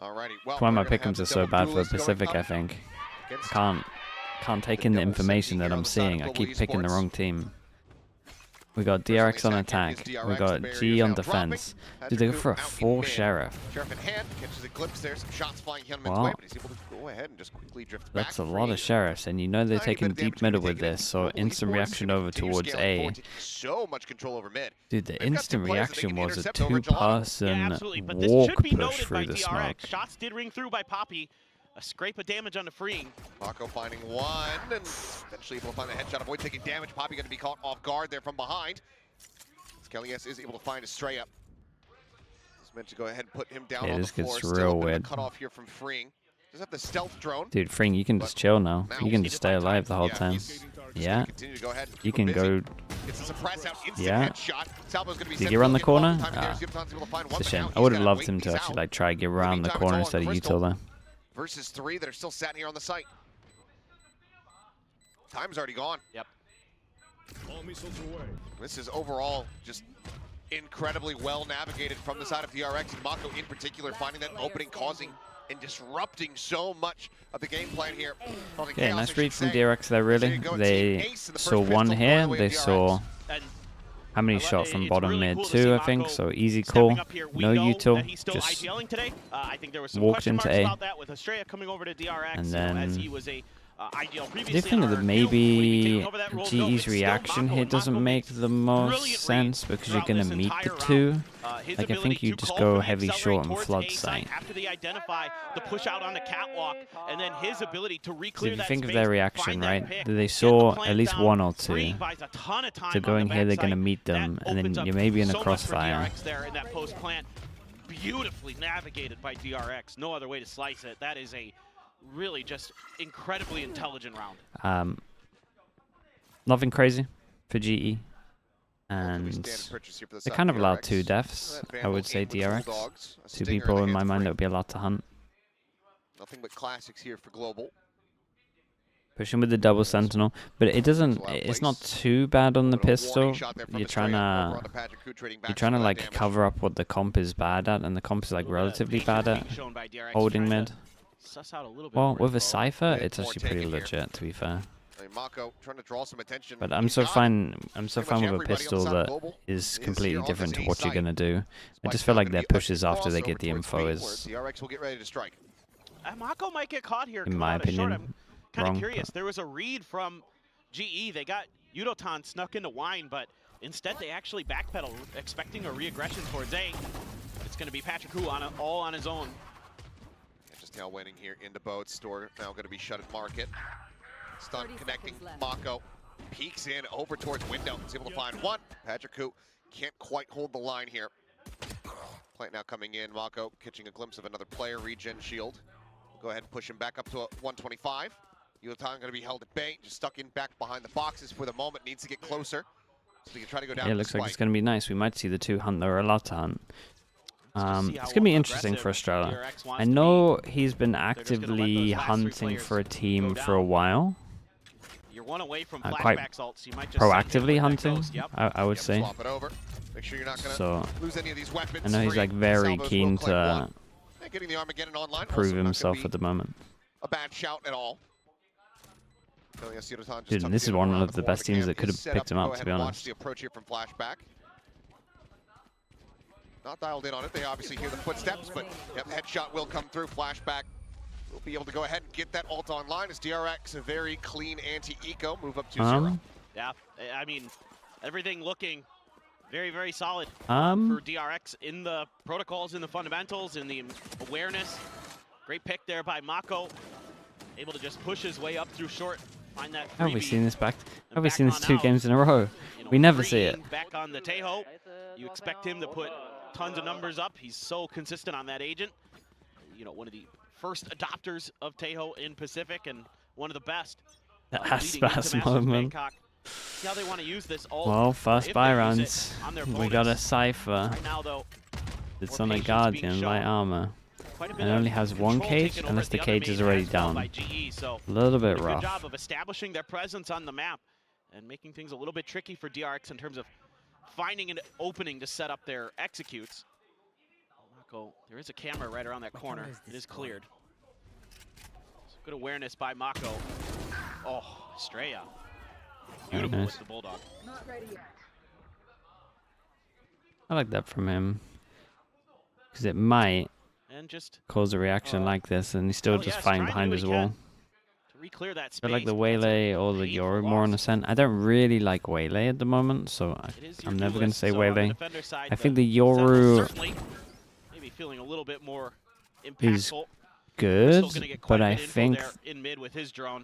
Alrighty. Well, That's why my pick'ems are so bad for Pacific, I think. Can't take in the information that I'm seeing. I keep picking the wrong team. We got DRX on attack. We got G on defense. Dude, they go for a 4 Sheriff. Sheriff in hand, catches a glimpse there. Some shots flying Hyunmin's way, but he's able to go ahead and just quickly drift back. That's a lot of Sheriffs, and you know they're taking deep middle with this, so instant reaction over towards A. So much control over mid. Dude, the instant reaction was a 2-person walk push through the smoke. Shots did ring through by Poppy. A scrape of damage on the freeing. Mako finding one, and eventually able to find the headshot, avoid taking damage. Poppy going to be caught off guard there from behind. Skellius is able to find a stray up. He's meant to go ahead and put him down on the floor. This gets real weird. Cut off here from freeing. Does have the stealth drone. Dude, freeing, you can just chill now. You can just stay alive the whole time. Yeah. You can go. Yeah. Did you run the corner? Ah. It's a shame. I would have loved him to actually like try get around the corner instead of util there. Versus 3 that are still sat here on the site. Time's already gone. Yep. This is overall just incredibly well navigated from the side of DRX, and Mako in particular finding that opening, causing and disrupting so much of the game plan here. Okay, nice read from DRX there, really. They saw one here, they saw how many shot from bottom mid? 2, I think, so easy call. No util, just walked into A. And then they think that maybe GE's reaction here doesn't make the most sense because you're going to meet the 2. Like, I think you just go heavy short and flood sight. After they identify the push out on the catwalk, and then his ability to reclear if you think of their reaction, right? They saw at least 1 or 2. So going here, they're going to meet them, and then you may be in a crossfire. Beautifully navigated by DRX. No other way to slice it. That is a really just incredibly intelligent round. Nothing crazy for GE. And they kind of allowed 2 deaths, I would say, DRX. 2 people in my mind that would be allowed to hunt. Nothing but classics here for Global. Pushing with the double sentinel, but it doesn't. It's not too bad on the pistol. You're trying to like cover up what the comp is bad at, and the comp is like relatively bad at holding mid. Well, with a Cypher, it's actually pretty legit, to be fair. But I'm so fine with a pistol that is completely different to what you're gonna do. I just feel like their pushes after they get the info is, Mako might get caught here. in my opinion, I'm kind of wrong. curious. There was a read from GE. They got Yudotan snuck into Wine, but instead they actually backpedal, expecting a re-aggression towards A. It's going to be Patrick Hu all on his own. Just tail winning here into boats. Store now going to be shut at market. Stun connecting. Mako peeks in over towards window. He's able to find 1. Patrick Hu can't quite hold the line here. Plant now coming in. Mako catching a glimpse of another player. Regen shield. Go ahead and push him back up to a 125. Yudotan going to be held at bay. Just stuck in back behind the boxes for the moment. Needs to get closer. So we can try to go down. Yeah, it looks like it's going to be nice. We might see the 2 hunt that are allowed to hunt. It's going to be interesting for Estrella. I know he's been actively hunting for a team for a while. Quite proactively hunting, I would say. So I know he's like very keen to prove himself at the moment. A bad shout at all. Dude, this is one of the best teams that could have picked him up, to be honest. The approach here from Flashback. Not dialed in on it. They obviously hear the footsteps, but yep, headshot will come through. Flashback will be able to go ahead and get that ult online as DRX, a very clean anti-eco, move up to 0. Yeah, I mean, everything looking very, very solid for DRX in the protocols, in the fundamentals, in the awareness. Great pick there by Mako. Able to just push his way up through short. Find that How have we seen this back? How have we seen this 2 games in a row? We never see it. Back on the Tejo. You expect him to put tons of numbers up. He's so consistent on that agent. You know, one of the first adopters of Tejo in Pacific and one of the best. That Aspas moment. See how they want to use this ult. Well, first buy rounds. We got a Cypher. Right now, though, it's on a Guardian, light armor. And only has 1 cage, unless the cage is already down. A little bit rough. Good job of establishing their presence on the map and making things a little bit tricky for DRX in terms of finding an opening to set up their executes. Mako, there is a camera right around that corner. It is cleared. So good awareness by Mako. Oh, Estrella. Beautiful nice. with the Bulldog. Not ready yet. I like that from him. Because it might And just cause a reaction like this, and he's still just fighting behind his wall. to re-clear that space. I like the Waylay or the Yoru more on Ascent. I don't really like Waylay at the moment, so I'm never going to say Waylay. I think the Yoru maybe feeling a little bit more is impactful. good, but I think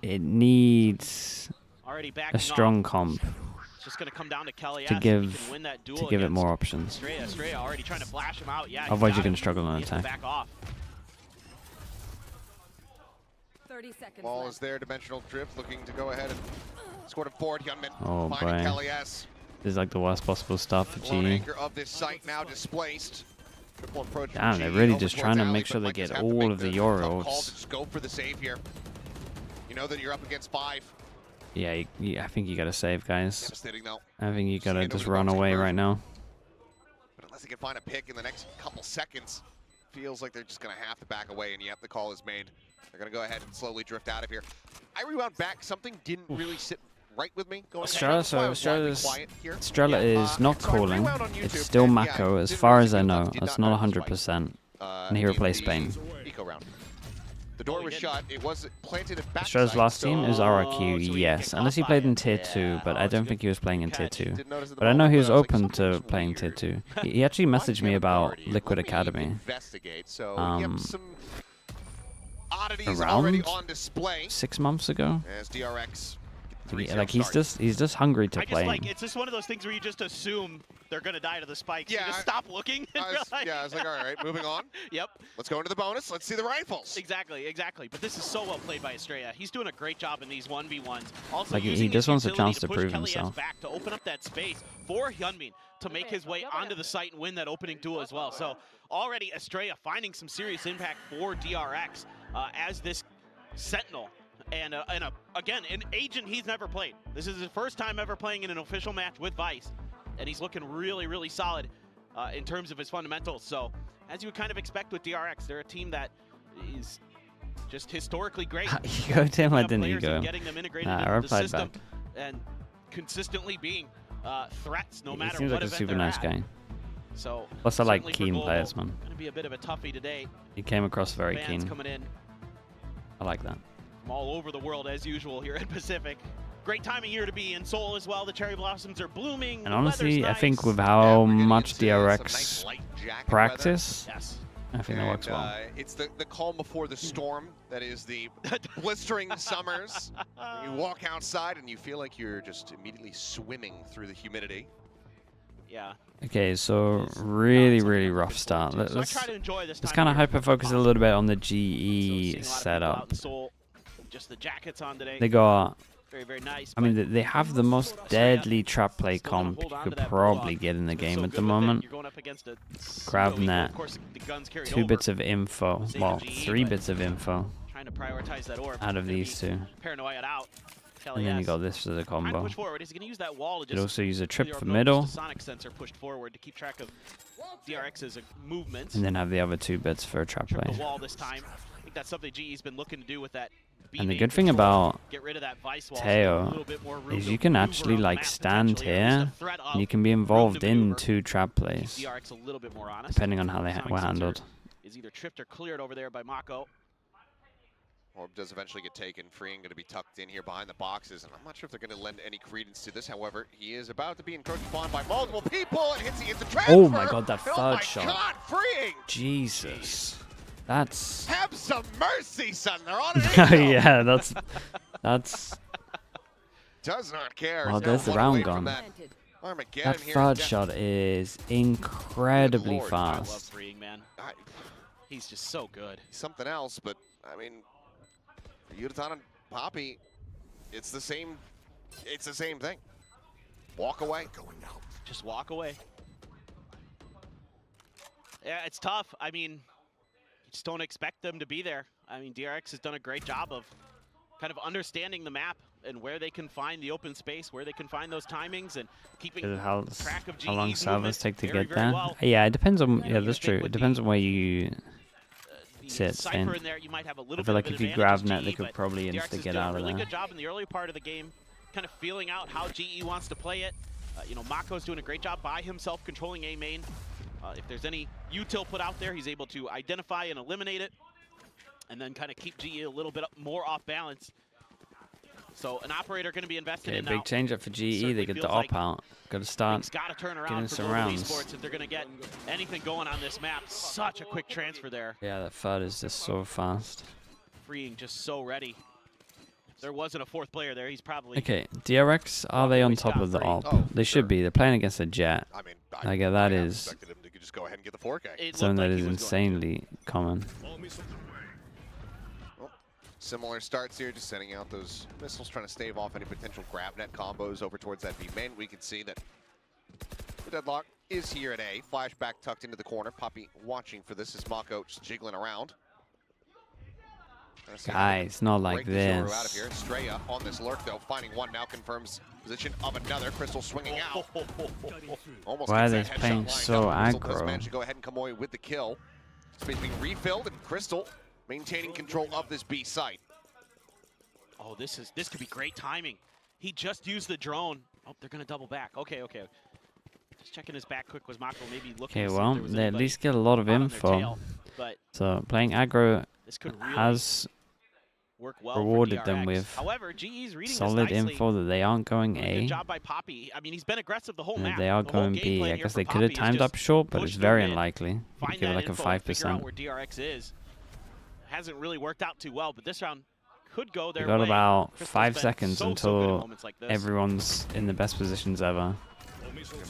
it needs a strong comp Just going to come down to Kelly to give it more options. Estrella already trying to flash him out. Yeah, otherwise you're going to struggle on attack. Back off. 30 seconds Ball left. is there, dimensional drift, looking to go ahead and score it forward. Hyunmin Oh finding boy. Kelly S. This is like the worst possible stuff for Lone GE. anchor of this site now displaced. Triple approach from Damn, they're GE really over just towards trying to Alley, make but sure they might just get have to all make of the tough Yoru call ults. to just go for the save here. You know that you're up against 5. Yeah, I think you got to save, guys. Devastating though. I think you got to Stand just over the run box away conversion. right now. But unless he can find a pick in the next couple seconds, feels like they're just going to have to back away, and yep, the call is made. They're going to go ahead and slowly drift out of here. I rewound back. Something didn't really sit right with me. Estrella is not so I calling. rewound on It's YouTube, still and, Mako, yeah, as didn't far really as I feel know. that did It's not not matter twice. 100%. And he replaced Spain. Eco round. The door was shut. It was planted at back. Estrella's last team is RRQ, so he yes. gets Unless he caught played by in it. Tier Yeah. 2, but Oh, I it's a don't good think he was playing in Tier catch. 2. Didn't notice the But I ball, know he was I like, open to something's playing Tier weird. 2. He actually messaged me about Let Liquid me Academy. Investigate. So yep, some oddities Around already on display 6 months ago. as DRX. Like he's just hungry to play. It's just one of those things where you just assume they're gonna die to the spikes. Yeah, you just stop looking. I was like, all right, moving on. Yep. Let's go into the bonus. Let's see the rifles. Exactly. But this is so well played by Estrella. He's doing a great job in these 1v1s. Also, Like, he using just his wants a utility chance to push prove Kelly S himself. back to open up that space for Hyunmin to make his way onto the site and win that opening duel as well. So already Estrella finding some serious impact for DRX as this Sentinel. And again, an agent he's never played. This is his first time ever playing in an official match with Vice. And he's looking really, really solid in terms of his fundamentals. So, as you would kind of expect with DRX, they're a team that is just historically great. You go to him, I didn't you Players go? and getting them integrated Nah, I into the replied system back. and consistently being threats no He matter seems what like a event super they're nice at. guy. So, Plus, I like certainly for keen Global, players, man. Gonna be a bit of a toughie today. He came across very Fans keen. coming in I like that. from all over the world as usual here at Pacific. Great time of year to be in Seoul as well. The cherry blossoms are blooming. And the weather's honestly, I nice. think with Yeah, how we're getting much into some DRX nice light jacket practice, Yes. I think that works well. It's the calm before the storm that is the blistering summers. You walk outside and you feel like you're just immediately swimming through the humidity. Yeah. Okay, so really rough start. So I Let's try to enjoy this time kind of of year. hyper-focus a little bit on the So seeing a GE lot of people out setup. in Seoul, just the jackets on today. They got, very, very nice. I mean, they have the most deadly trap play comp you could probably get in the game at the moment. Grab net, 2 bits of info, well, 3 bits of info Trying to prioritize that orb. out of these 2. Paranoia out. And then you got this as a Trying to combo. push forward. Is he going to use that wall to You could just also use a trip clear for up middle, the sonic sensor pushed forward to keep track of DRX's movements. and then have the other 2 bits for a trap Trip play. the wall this time. I think that's something GE's been looking to do with that. And the beaming good thing control. about Get rid of that vice wall, Teo so a little bit more room is to you can maneuver actually on the like map stand potentially, or at least here, a threat and you of can be room to involved in maneuver. 2 trap plays, DRX a little bit more honest. depending on how they Sonic were sensor handled. Is either tripped or cleared over there by Mako. Orb does eventually get taken free and going to be tucked in here behind the boxes. And I'm not sure if they're going to lend any credence to this. However, he is about to be encroached upon by multiple people and hits the instant transfer. Oh my god, that Oh third my shot. God, freeing! Jesus. That's... Have some mercy, son. They're on an yeah, that's... Does not care. Well, He's now there's the one round away from gone. that Armageddon That here. third Yeah. shot is incredibly Lord, I I love fast. freeing, man. He's just so good. Something else, but I mean, for Yutan and Poppy, it's the same. It's the same thing. Walk away. Just walk away. Yeah, it's tough. I mean, you just don't expect them to be there. I mean, DRX has done a great job of kind of understanding the map and where they can find the open space, where they can find those timings, and keeping track of GE's how long servers take to get very there. well. Yeah, it depends on. Yeah, that's true. It depends on where you sit. Cypher in there, you might have a little I feel like bit if of you advantage grab as net, they GE, could but probably DRX insta is get doing out a of really there. good job in the early part of the game, kind of feeling out how GE wants to play it. You know, Mako's doing a great job by himself controlling A main. If there's any util put out there, he's able to identify and eliminate it, and then kind of keep GE a little bit more off balance. So an operator going to be invested in now. Big change up for GE. They get the op out. Got to start got to turn around getting for some Global rounds. Esports if they're going to get anything going on this map. Such a quick transfer there. Yeah, that FUD is just so fast. Freeing just so ready. If there wasn't a fourth player there, he's probably... Okay, DRX, are they on top of the op? Oh, they should be. They're playing against a Jet. I mean, Like, that is expected him to just go ahead and get the 4K. something that is insanely common. Similar starts here, just sending out those missiles, trying to stave off any potential grab net combos over towards that B main. We can see that the deadlock is here at A. Flashback tucked into the corner. Poppy watching for this as Mako just jiggling around. Guys, not like this. Out of here. Straya on this lurk though, finding one now, confirms position of another. Crystal swinging out. Almost why are gets they that playing headshot so lined up. Crystal does aggro? manage to go ahead and come away with the kill. Space being refilled, and Crystal maintaining control of this B site. Oh, this could be great timing. He just used the drone. Oh, they're gonna double back. Okay. Just checking his back quick. Was Mako maybe looking? Okay, to see well, if there was they at anybody least get a lot of on their info. tail, but So playing aggro this could really has work well for rewarded DRX. them with However, GE's reading solid this nicely. info that they aren't going Good A. job by Poppy. I mean, he's been aggressive the whole And map. they are The whole going game B. plan I here guess for they could have Poppy is timed just up short, but push it's through very mid, unlikely. You find give it that like a info and figure out 5%. where DRX is. Hasn't really worked out too well, but this round could go their We got way. about Crystal's 5 been seconds so good at until moments like this. everyone's in the best positions ever.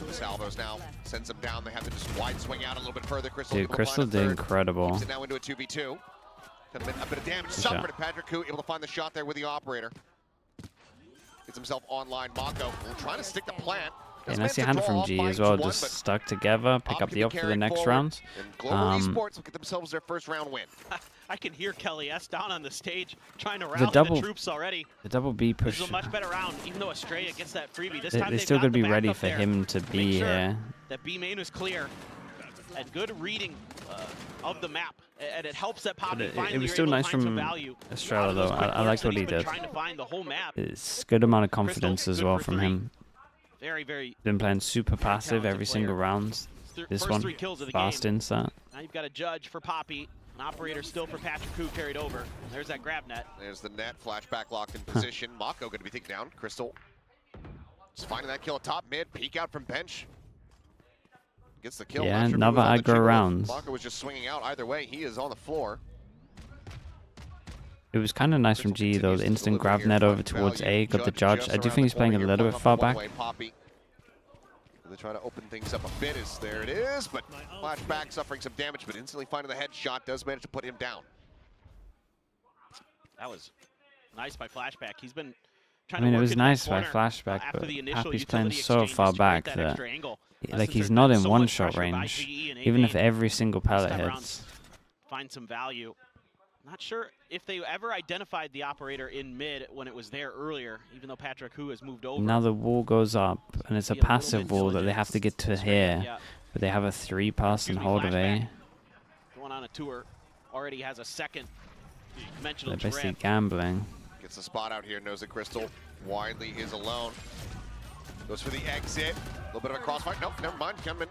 The salvos now sends them down. They have to just wide swing out a little bit further. Crystal, Dude, able to Crystal find a did third. incredible. Keeps it now into a 2v2. A bit of damage Good shot. suffered. Patrick Koo able to find the shot there with the operator. Gets himself online. Mako trying to stick the plant. And I see a hand from G as well, just stuck together, pick up the op for the next round. And Global Esports will get themselves their first round win. I can hear Kelly S down on the stage trying to The rally the double- troops already. The double B This push, is a much better round, even though Estrella gets that freebie. This they're time they've still got going to the be ready backup for there. him to Make be sure here. that B main is clear. And good reading of the map. And it helps that Poppy It finally was still able to nice find some from value Estrella out of those though. quick I liked lurks that what he he's been did. trying to find the whole map. It's good amount of Crystal, confidence as good well for from 3. him. Very Been playing super passive talented every single player. round. This first one, 3 kills of the fast game. insert. Now you've got a judge for Poppy. An operator still for Patrick Koo carried over. There's that grab net. There's the net. Flashback locked in position. Mako going to be taken down. Crystal just finding that kill at top mid. Peek out from bench. Gets the kill. Yeah, Not sure if it another was on the aggro jiggle. rounds. Mako was just swinging out. Either way, he is on the floor. It was kind of nice from G though. The instant grab net over towards A, got the judge. I do think he's playing a little bit far back. They try to open things up a bit. There it is, but Flashback suffering some damage, but instantly finding the headshot does manage to put him down. That was nice by Flashback. He's been I trying mean, to it work was in that nice by corner, Flashback, after but the initial Happy's playing utility so exchange far just to create back that that extra angle. like Since he's there's not been in so one much shot pressure by range. GE and Even if A-Main, every single pellet this time around, hits. find some value. Not sure if they ever identified the operator in mid when it was there earlier, even though Patrick Hu has moved over. Now the wall goes up, and it's a Be a little passive bit wall that they have to get to here. Yeah. But they have a 3-person hold of A. Flashback. Going on a tour, already has a second dimensional They're basically drift. gambling. Gets the spot out here, knows that Crystal widely is alone. Goes for the exit. A little bit of a crossfire. Nope, never mind. Coming.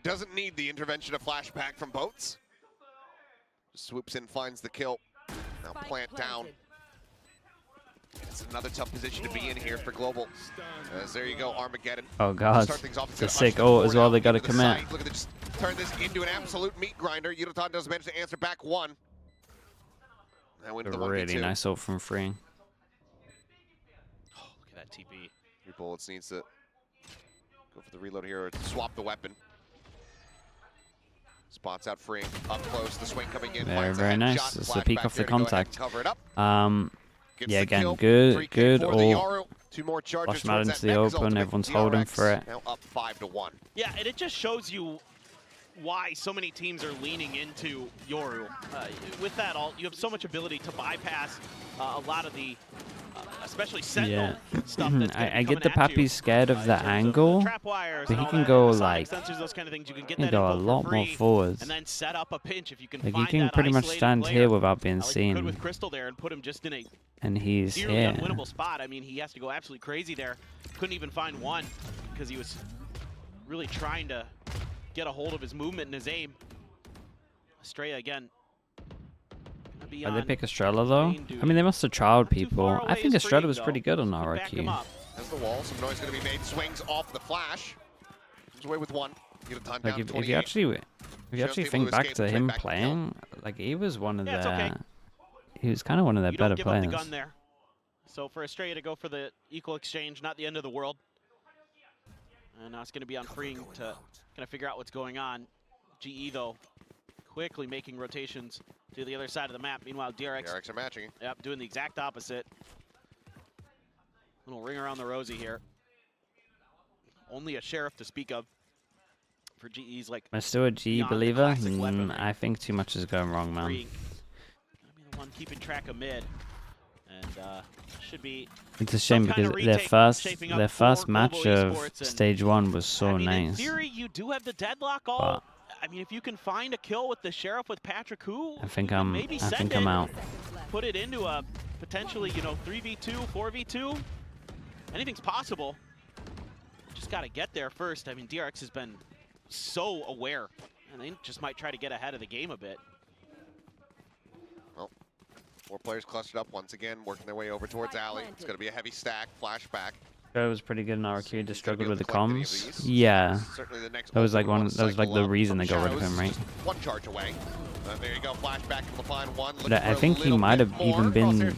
Doesn't need the intervention of Flashback from boats. Just swoops in, finds the kill. Now plant down. It's another tough position to be in here for Global. As there you go, Armageddon. Oh god, Start things off. it's a gonna sick usher the ult board as well. out They got to into the commit. site. Look at this, turn this into an absolute meat grinder. Yudotan does manage to answer back one. Now into A the 1v2. really nice ult from Free. Oh, look at that TP. 3 bullets needs to go for the reload here or swap the weapon. Spots out Freeing up close. The swing coming in. Very nice. It's the peak off the contact. Cover it up. Gets Yeah, the again, kill. good 3K for the ult. Yoru. 2 more charges Flush him out towards into that the Meg's open. ultimate. Everyone's holding DRX for it. Now up 5-1. Yeah, and it just shows you why so many teams are leaning into Yoru. With that ult, you have so much ability to bypass a lot of the, especially Sentinel stuff. That's I get the Pappy's scared of the angle, but he can go like, those kind of things. You can get he that can go a info lot for more free, forwards. and then set up a pinch if you can Like find he can that pretty much isolated stand player, here without being like you seen, could with Crystal there, and put him just in a and he's nearly here. unwinnable spot. I mean, he has to go absolutely crazy there. Couldn't even find one because he was really trying to get a hold of his movement and his aim. Estrella again. Did they pick Estrella though? I mean, they must have trialed people. I think Estrella was pretty good on RQ. As the wall, some noise going to be made. Swings off the flash. Comes away with one. Get a time Like down if you actually think back to him playing, like he was one of he was kind of one of their better players. Up the gun there. So for Estrella to go for the equal exchange, not the end of the world. And now it's going to be on Freeing to kind of figure out what's going on. GE though, quickly making rotations to the other side of the map. Meanwhile, DRX are matching. Yep, doing the exact opposite. Little ring around the rosy here. Only a sheriff to speak of for GE's like. Am I still a GE believer? I think too much is going wrong, man. Freeing. Gonna be the one keeping track of mid, and should be. It's a shame because their first match of stage 1 was so nice. In theory, you do have the deadlock all. I mean, if you can find a kill with the sheriff with Patrick Hu, I think I'm out. Put it into a potentially, 3v2, 4v2. Anything's possible. Just got to get there first. I mean, DRX has been so aware, and they just might try to get ahead of the game a bit. Well, 4 players clustered up once again, working their way over towards Alley. It's going to be a heavy stack. Flashback. It was pretty good in RQ. Just struggled with the comms. Yeah, that was like the reason they got rid of him, right? One charge away. There you go. Flashback to find one. But I think he might have even been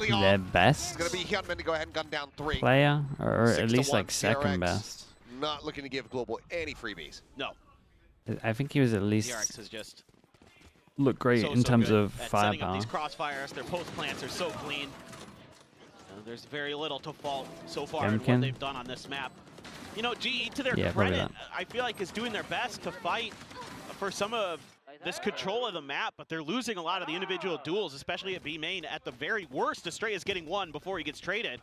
their best to go ahead and gun down 3 player, or at least like second best. Not looking to give Global any freebies. No. I think he was at least. DRX has just looked great in terms of setting up firepower. these crossfires. Their post plants are so clean. There's very little to fault so far in what they've done on this map. GE, to their credit, I feel like is doing their best to fight for some of this control of the map, but they're losing a lot of the individual duels, especially at B main. At the very worst, Estrella's getting one before he gets traded.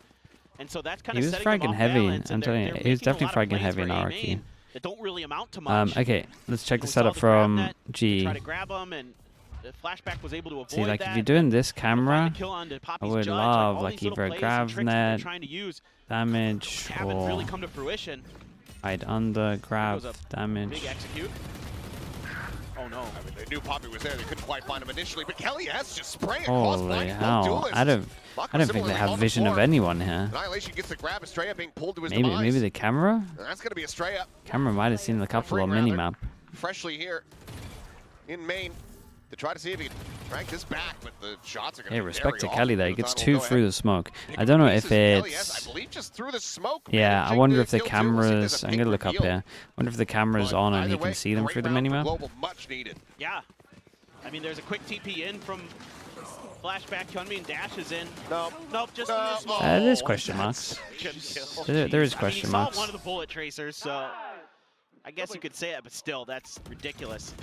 And so that's kind of setting them off balance. I'm telling you, he was definitely fragging heavy in RQ. That don't really amount to much. Okay, let's check the setup from GE. Try to grab him, and Flashback was able to avoid See, like that. if you're doing this camera, I would love like either a grav net, damage, or really come to fruition. hide under, grab, damage. Big execute. Oh no. I mean, they knew Poppy was there. They couldn't quite find him initially, but Kelly has just spraying across. Holy hell. I don't think they have vision of anyone here. Annihilation gets the grab. Estrella being pulled to his maybe the camera? That's going to be Estrella. Camera might have seen a couple of mini-map. Freshly here in main to try to see if he can drag this back, but the shots are going to be respect to Kelly there. He gets 2 through the smoke. I don't know if it's... I believe just through the smoke. Yeah, I wonder if the cameras... I'm going to look up here. I wonder if the camera's on and he can see them through the minimap. Much needed. Yeah. I mean, there's a quick TP in from Flashback. Hyunmin dashes in. Nope, just through the smoke. There's question marks. There is question marks. He saw one of the bullet tracers, so I guess you could say it, but still, that's ridiculous.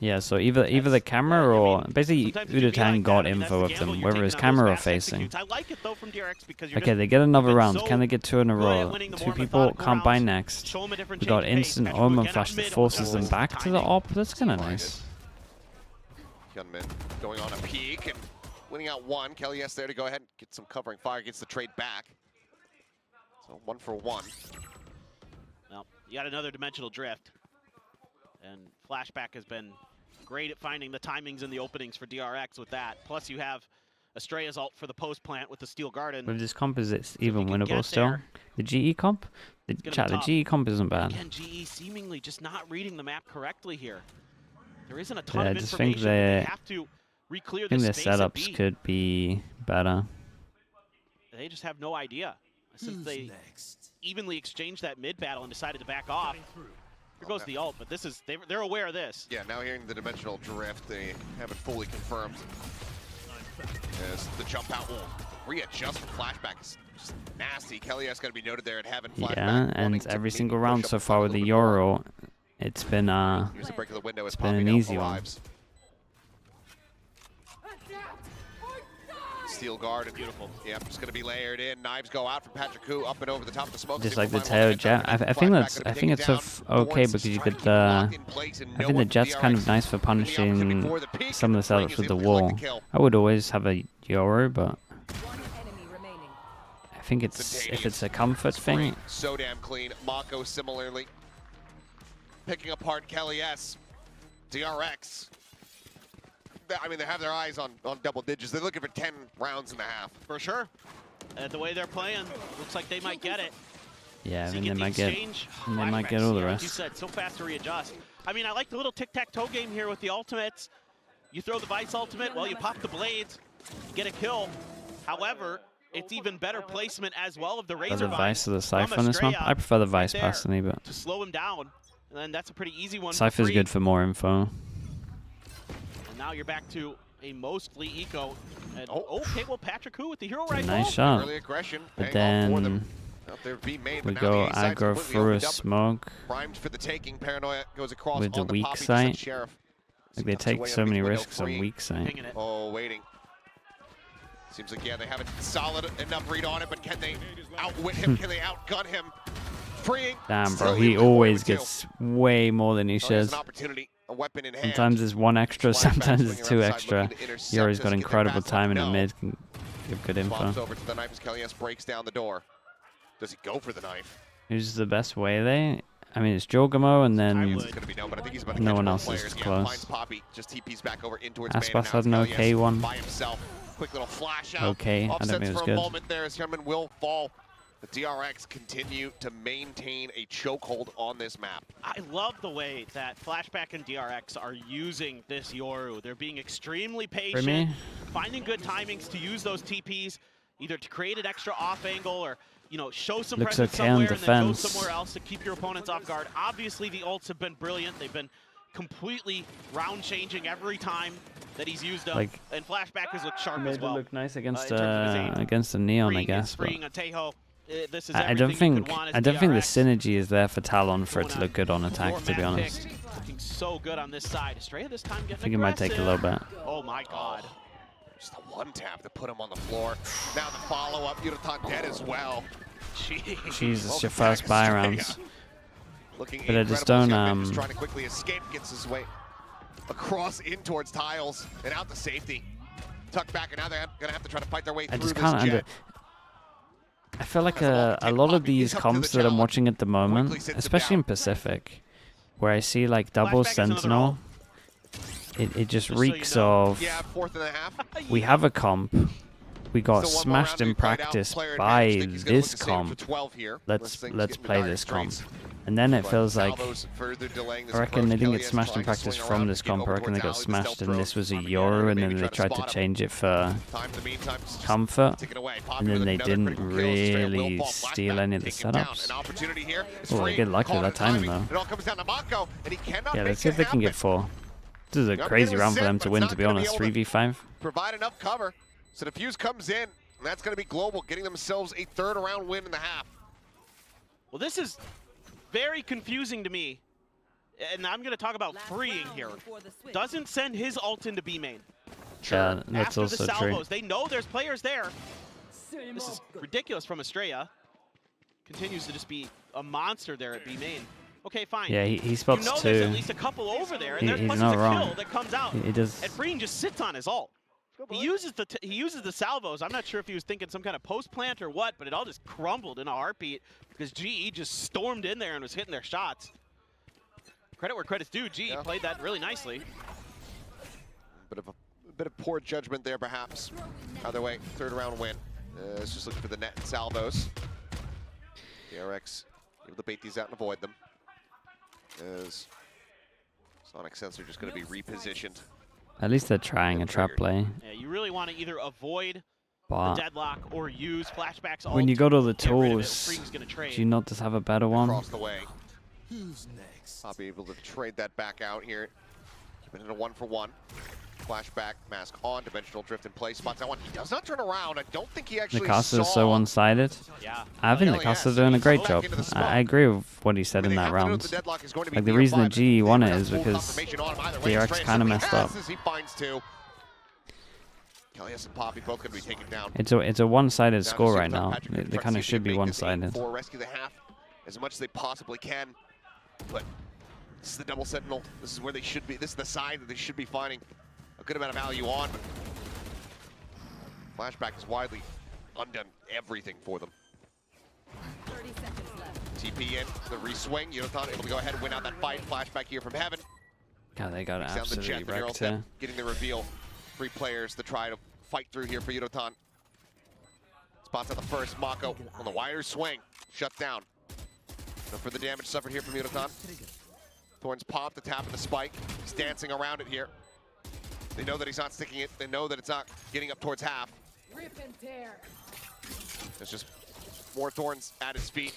Yeah, so either the camera or basically Udatan got info of them, whether it's camera or facing. I like it though from DRX because okay, they get another round. Can they get 2 in a row? 2 people can't buy next. We got instant Omen flash that forces them back to the op. That's kind of nice. Hyunmin going on a peek and winning out 1. Kelly S there to go ahead and get some covering fire, gets the trade back. So 1 for 1. Well, you got another dimensional drift. And Flashback has been great at finding the timings and the openings for DRX with that. Plus you have Estrella's ult for the post plant with the Steel Garden. With this comp, is it even winnable still? The GE comp? The GE comp isn't bad. Again, GE seemingly just not reading the map correctly here. There isn't a ton of I just think information. They have to re-clear the space. Their setups could be better. They just have no idea. Since they evenly exchanged that mid battle and decided to back off. Here goes the ult, but this is they're aware of this. Yeah, now hearing the dimensional drift, they haven't fully confirmed. As the jump out will readjust for Flashback is just nasty. Kelly has got to be noted there at having Flashback. Yeah, and every single round so far with the Yoru, It's been Here's the break of the window as been an easy one. Steel guard and beautiful. Yep, just gonna be layered in. Knives go out from Patrick Koo up and over the top of the smoke. Just like the tail jet. I think it's okay because you could. I think the jet's kind of nice for punishing some of the setups with the wall. I would always have a Yoru, but I think it's if it's a comfort thing. So damn clean. Mako similarly picking apart Kelly S. DRX. I mean, they have their eyes on double digits. They're looking for 10 rounds and a half. For sure. The way they're playing, looks like they might get it. Yeah, I mean, they might get all the rest. Like you said, so fast to readjust. I mean, I like the little tic-tac-toe game here with the ultimates. You throw the Vice ultimate, well, you pop the blades, get a kill. However, it's even better placement as well of the Razor the Vice or the Cypher on this map? I prefer the Vice personally, but to slow him down, and then that's a pretty easy one. Cypher's good for more info. Now you're back to a mostly eco. And okay, well, Patrick Koo with the hero rifle. Nice shot. Early aggression, but then we go aggro through a smoke primed for the taking. Paranoia goes across with the weak site. Like they take so many risks on weak site. Oh, waiting. Seems like, yeah, they have a solid enough read on it, but can they outwit him? Can they outgun him? Freeing. Damn, bro, he always gets way more than he should. An opportunity. A weapon in hand. Sometimes it's one extra, sometimes it's two extra. Yoru's got incredible time in the mid, can give good info. Over to the knife as Kelly S breaks down the door. Does he go for the knife? Who's the best way there? I mean, it's Jorgamo and then no one else is close. Aspas had an okay one. Quick little flash out. Okay, I don't think it was good. Moment there as Herman will fall. The DRX continue to maintain a chokehold on this map. I love the way that Flashback and DRX are using this Yoru. They're being extremely patient, finding good timings to use those TPs, either to create an extra off angle or, you know, show some presence somewhere and then go somewhere else to keep your opponents off guard. Obviously, the ults have been brilliant. They've been completely round changing every time that he's used them. Like, and Flashback has looked sharp as well. Made it look nice against the Neon, I guess. I don't think the synergy is there for Talon for it to look good on attack, to be honest. Looking so good on this side. Estrella this time getting I think it might take a little bit. Oh my god. Just a one tap to put him on the floor. Now the follow-up, Yurutan dead as well. Jesus, your first buy rounds. Looking but I just don't just trying to quickly escape, gets his way across in towards tiles and out to safety. Tuck back, and now they're gonna have to try to fight their way through this jet. I feel like a lot of these comps that I'm watching at the moment, especially in Pacific, where I see like double Sentinel, it just reeks of, we have a comp, we got smashed in practice by this comp, let's play this comp. And then it feels like, I reckon they didn't get smashed in practice from this comp, I reckon they got smashed and this was a Yoru and then they tried to change it for comfort, and then they didn't really steal any of the setups. Oh, they get lucky with that timing though. Yeah, let's see if they can get 4. This is a crazy round for them to win, to be honest, 3v5. Provide enough cover, so the fuse comes in, and that's going to be Global, getting themselves a 3rd round win in the half. Well, this is very confusing to me, and I'm going to talk about freeing here. Doesn't send his ult into B main. Yeah, that's also the salvos, true. they know there's players there. This is ridiculous from Estrella. Continues to just be a monster there at B main. Okay, fine. Yeah, he spots there's two. at least a couple over there, and there's he's a not kill wrong. that comes out. He does. And Freen just sits on his ult. He uses the salvos. I'm not sure if he was thinking some kind of post plant or what, but it all just crumbled in a heartbeat because GE just stormed in there and was hitting their shots. Credit where credit's due. GE played that really nicely. Bit of poor judgment there, perhaps. Either way, 3rd round win. Let's just look for the net and salvos. DRX able to bait these out and avoid them. As Sonic Sensor just going to be repositioned. At least they're trying a trap play. Yeah, you really want to either avoid the deadlock or use Flashback's ult. When you got all the tools, do you not just have a better one? Across the way. Who's next? I'll be able to trade that back out here. Keep it in a 1-for-1. Flashback, mask on, dimensional drift in place, spots that one. He does not turn around. I don't think he actually The caster is saw. so one-sided. Yeah. I think the caster's doing a great job. I agree with what he said in that round. Like, the reason that GE won it is because DRX kind of messed up. He finds two. Kellyus and Poppy both going to be taken down. It's a one-sided score right now. They kind of should be one-sided. Rescue the half as much as they possibly can, but this is the double sentinel. This is where they should be. This is the side that they should be finding a good amount of value on. Flashback has widely undone everything for them. 30 seconds left. TP in, the re-swing. Yoru able to go ahead and win out that fight. Flashback here from heaven. God, they got absolutely wrecked here. Getting the reveal. 3 players to try to fight through here for Yoru. Spots at the first. Mako on the wire swing. Shut down. No further damage suffered here from Yoru. Thorns pop the tap and the spike. He's dancing around it here. They know that he's not sticking it. They know that it's not getting up towards half. Rip and tear. There's just more thorns at his feet.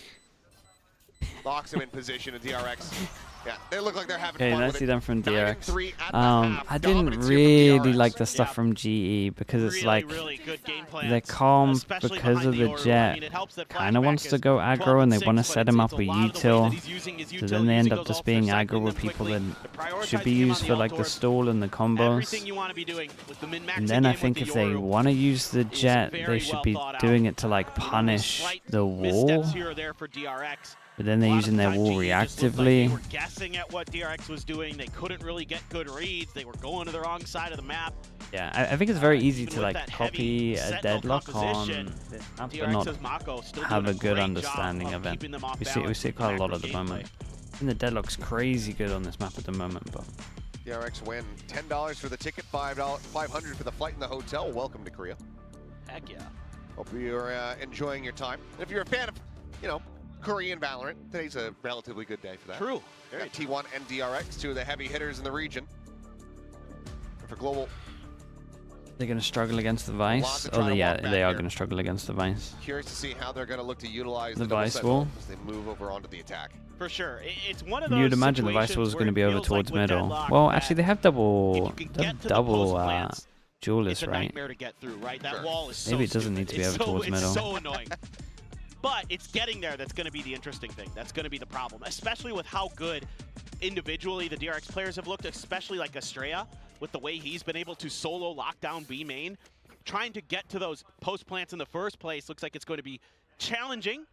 Locks him in position in DRX. Yeah, they look like they're having fun I with see it. them from DRX. 9-3 at the half. I didn't Dominance here really from DRX. like the stuff from GE because it's like really good game plans, they're calm especially because of behind the Yoru. Jet. I mean, it helps that Kind of Flashback wants to is go aggro 12 and they and want to 6, set but him it's up with a lot of the ways util. that he's using his So util, then they end using up those just ults being for aggro cycling with them people quickly. that To prioritize should be the game used on for the like the alt stall and the everything combos. you want to be doing with the min-maxing And then I game think with if the they Yoru want to use the is Jet, very they should well be thought out. doing it to like punish Slight the wall. missteps here or there for DRX. But then they're A lot using of the their time, wall GE just looked like reactively. They were guessing at what DRX was doing. They couldn't really get good reads. They were going to the wrong side of the map. Yeah, I think it's very easy Even to with like that copy heavy a sentinel deadlock on composition, this map, but DRX's not Mako still have doing a good great understanding job of it. keeping them off We balance see with quite a lot macro at the gameplay. moment. And the deadlock's crazy good on this map at the moment, but DRX win. $10 for the ticket, $500 for the flight and the hotel. Welcome to Korea. Heck yeah. Hope you're enjoying your time. And if you're a fan of, you know, Korean Valorant, today's a relatively good day for that. True. Yeah, T1 and DRX, 2 of the heavy hitters in the region. And for global, they're going to struggle against the Vice. Oh, yeah, they are going to struggle against the Vice. Curious to see how they're going to look to utilize The the double Vice sentinel wall. as they move over onto the attack. For sure. It's one of those You'd imagine the Vice wall is going to be over towards middle. Well, actually, they have double duelists, it's a right? nightmare to get through, right? That wall is so Maybe it doesn't need to be over towards middle. It's so annoying. But it's getting there that's going to be the interesting thing. That's going to be the problem, especially with how good individually the DRX players have looked, especially like Estrella, with the way he's been able to solo lock down B main. Trying to get to those post plants in the first place looks like it's going to be challenging,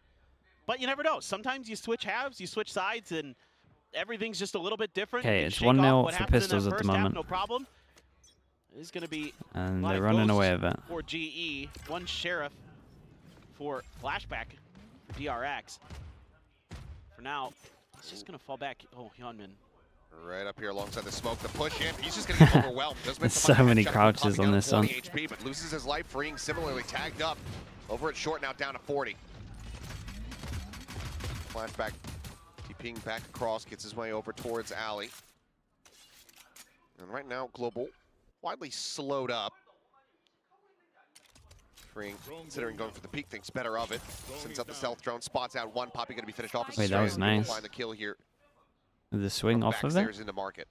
but you never know. Sometimes you switch halves, you switch sides, and everything's just a little bit different. Okay, it's 1-0 for Pistols at the moment. No problem. It's going to be And they're running away with it. for GE, 1 Sheriff for Flashback for DRX. For now, he's just going to fall back. Oh, Hyunmin. Right up here alongside the smoke, the push in. He's just going to get overwhelmed. There's so many crouches on this one. HP, but loses his life, freeing similarly tagged up. Over at short now, down to 40. Flashback, TPing back across, gets his way over towards Alley. And right now, Global widely slowed up. Freeing, considering going for the peak, thinks better of it. Sends out the stealth drone, spots out 1. Poppy going to be finished off. Wait, that was nice. Find the kill here. The swing off of there? In the market.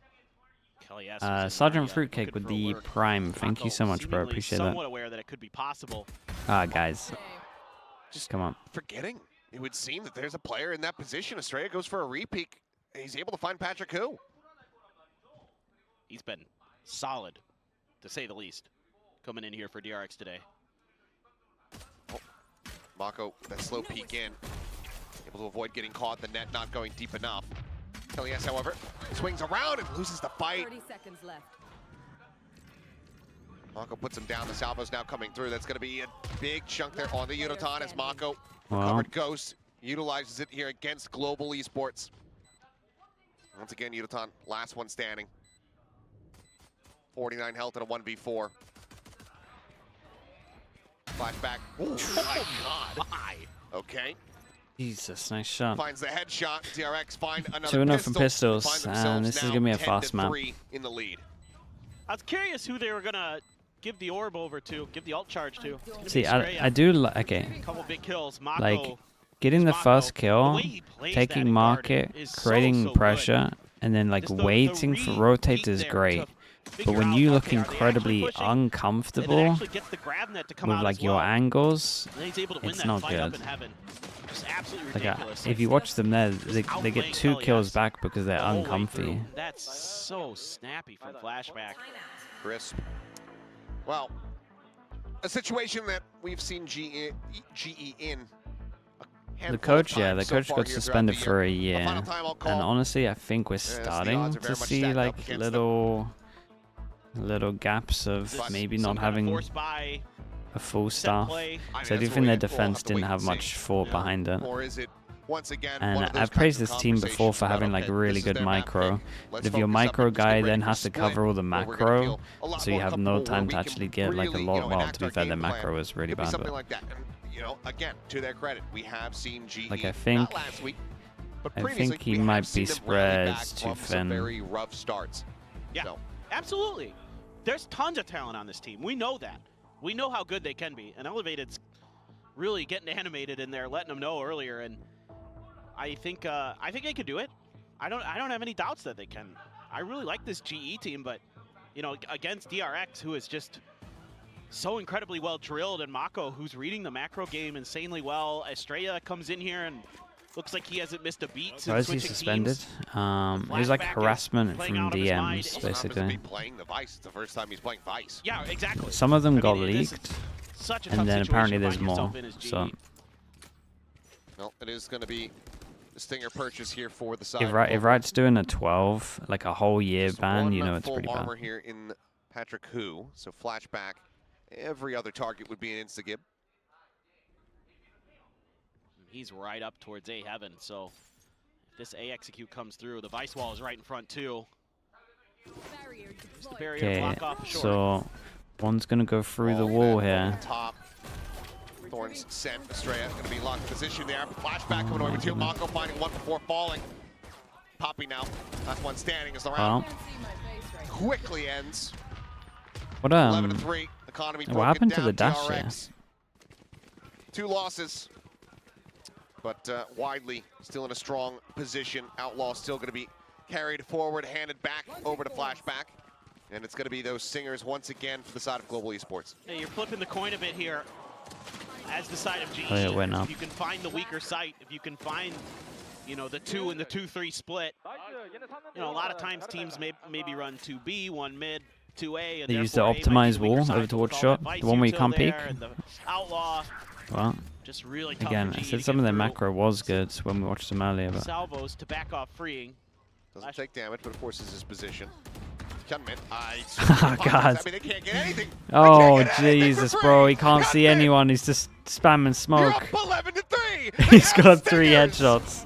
Sergeant Fruitcake with the Prime. Thank you so much, bro. Appreciate that. Somewhat aware that it could be possible. Guys. Just come on. Forgetting. It would seem that there's a player in that position. Estrella goes for a re-peek. He's able to find Patrick Hu. He's been solid, to say the least, coming in here for DRX today. Oh, Mako, that slow peek in. Able to avoid getting caught, the net not going deep enough. Kellyus, however, swings around and loses the fight. 30 seconds left. Mako puts him down. The salvo's now coming through. That's going to be a big chunk there on the Yoru as Mako recovered Ghost utilizes it here against Global Esports. Once again, Yoru, last one standing. 49 health in a 1v4. Flashback. Oh my God. My. Okay. Jesus, nice shot. Finds the headshot. DRX find another 2-0 pistol. from Pistols, and this is going to be a fast map. In the lead. I was curious who they were going to give the orb over to, give the alt charge to. See, I do like, okay. A couple big kills. Mako, like, getting the first kill, taking market, creating pressure, and then like waiting for rotate is great. But when you look incredibly uncomfortable with like your angles, it's not good. Like if you watch them there, they get 2 kills back because they're uncomfy. That's so snappy from Flashback. Crisp. Well, a situation that we've seen GE in. The coach got suspended for a year, and honestly, I think we're starting to see like little gaps of maybe not having a full staff. So I do think their defense didn't have much thought behind it. And I've praised this team before for having like really good micro. But if your micro guy then has to cover all the macro, so you have no time to actually get like a lot. Well, to be fair, their macro is really bad. But you know, again, to their credit, we have seen GE like I think he might be spread too thin. Very rough starts. Yeah, so. Absolutely. There's tons of talent on this team. We know that. We know how good they can be. And Elevated's really getting animated in there, letting them know earlier. And I think they could do it. I don't have any doubts that they can. I really like this GE team, but you know, against DRX, who is just so incredibly well drilled, and Mako, who's reading the macro game insanely well. Estrella comes in here and looks like he hasn't missed a beat since Why is he suspended? It was like harassment from DMs, basically. Playing the Vice. It's the first time he's playing Vice. Yeah, exactly. Some of them got leaked, and then apparently there's more. So, well, it is going to be a stinger purchase here for the side. If Right's doing a 12, like a whole year ban, you know it's pretty bad. Armor here in Patrick Hu, so Flashback. Every other target would be an insta-gib. He's right up towards A heaven, so if this A execute comes through, the Vice wall is right in front too. Okay, so one's gonna go through the wall here. Top. Thorns sent. Estrella gonna be locked in position there. Flashback coming over to Mako, finding one before falling. Poppy now. Last one standing as the round quickly ends. What 11-3. Economy what happened to the dash DRX. here? 2 losses, but widely still in a strong position. Outlaw still going to be carried forward, handed back over to Flashback, and it's going to be those singers once again for the side of Global Esports. Hey, you're flipping the coin a bit here as the side of GE. Oh, yeah, it went up. If you can find the weaker site, if you can find, you know, the 2 and the 2-3 split, you know, a lot of times teams maybe run 2B, 1 mid, 2A, and they use the optimized wall over towards shot, the one where you can't peek. Outlaw, well, just really again, I said some of their macro was good when we watched them earlier. But salvos to back off freeing. Doesn't take damage, but forces his position. Oh god. I mean, they can't get anything. Oh Jesus, bro, he can't see anyone. He's just spamming smoke. You're up 11-3. He's got 3 headshots.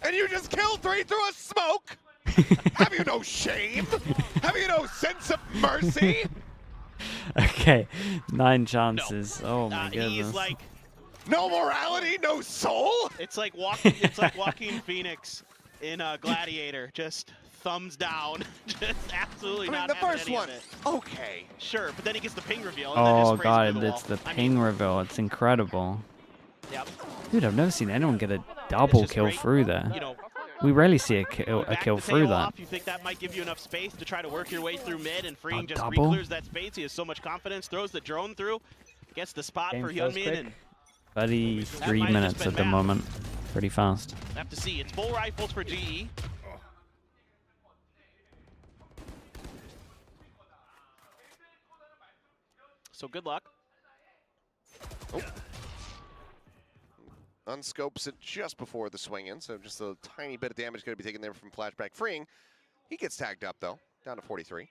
And you just killed 3 through a smoke. Have you no shame? Have you no sense of mercy? Okay, 9 chances. No. Oh my goodness. He's like, no morality, no soul. It's like Joaquin Phoenix in Gladiator, just thumbs down, just absolutely not. The first any one, of it. okay, sure, but then he gets the ping reveal. And oh then god, it's the ping reveal. It's incredible. Yep. Dude, I've never seen anyone get a double kill through there. You know, we rarely see a kill through that. You think that might give you enough space to try to work your way through mid, and Freeing just double? reclears that space. He has so much confidence, throws the drone through, gets the spot for Hyunmin, and 33 minutes at the moment. Pretty fast. Have to see. It's full rifles for GE. So good luck. Oh. Unscopes it just before the swing in, so just a tiny bit of damage going to be taken there from Flashback. Freeing. He gets tagged up, though, down to 43.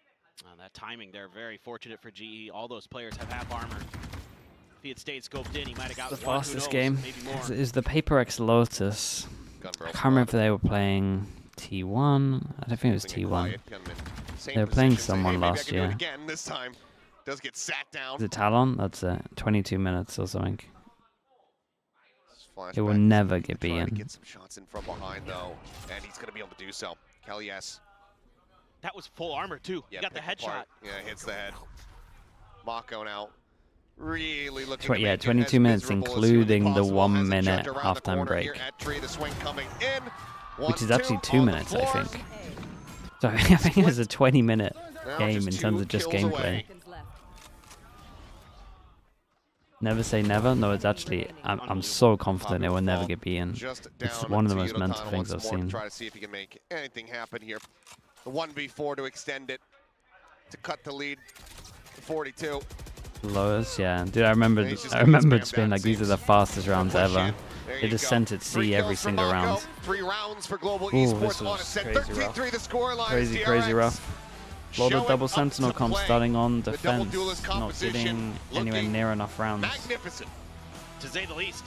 That timing there, very fortunate for GE. All those players have half armor. If he had stayed scoped in, he might have got the one. fastest game is the Paper X Lotus. I can't remember if they were playing T1. I don't think it was T1. They were playing someone last year. Again, this time does get sat down. The Talon? That's 22 minutes or something. It will never get beaten. Get some shots in from behind though, and he's going to be able to do so. Kelly S. That was full armor too. Yeah, he got the headshot. Yeah, hits the head. Mako now really looking. Yeah, 22 minutes, including the 1 minute halftime break, the swing coming in. which is actually 2 minutes, I think. Sorry, I think it was a 20-minute game in terms of just gameplay. Seconds left. Never say never. No, it's actually, I'm so confident it will never get beaten. It's one of the most mental things I've seen. Try to see if he can make anything happen here. The 1v4 to extend it, to cut the lead to 42. Lowers, yeah. Dude, I remember just being like, these are the fastest rounds ever. They just sent it C every single round. 3 rounds for Global Ooh, Esports this on was Ascent. crazy 13-3 the scoreline. Crazy, crazy rough. A lot of double sentinel comp starting on defense, not getting anywhere near enough rounds. Magnificent, to say the least.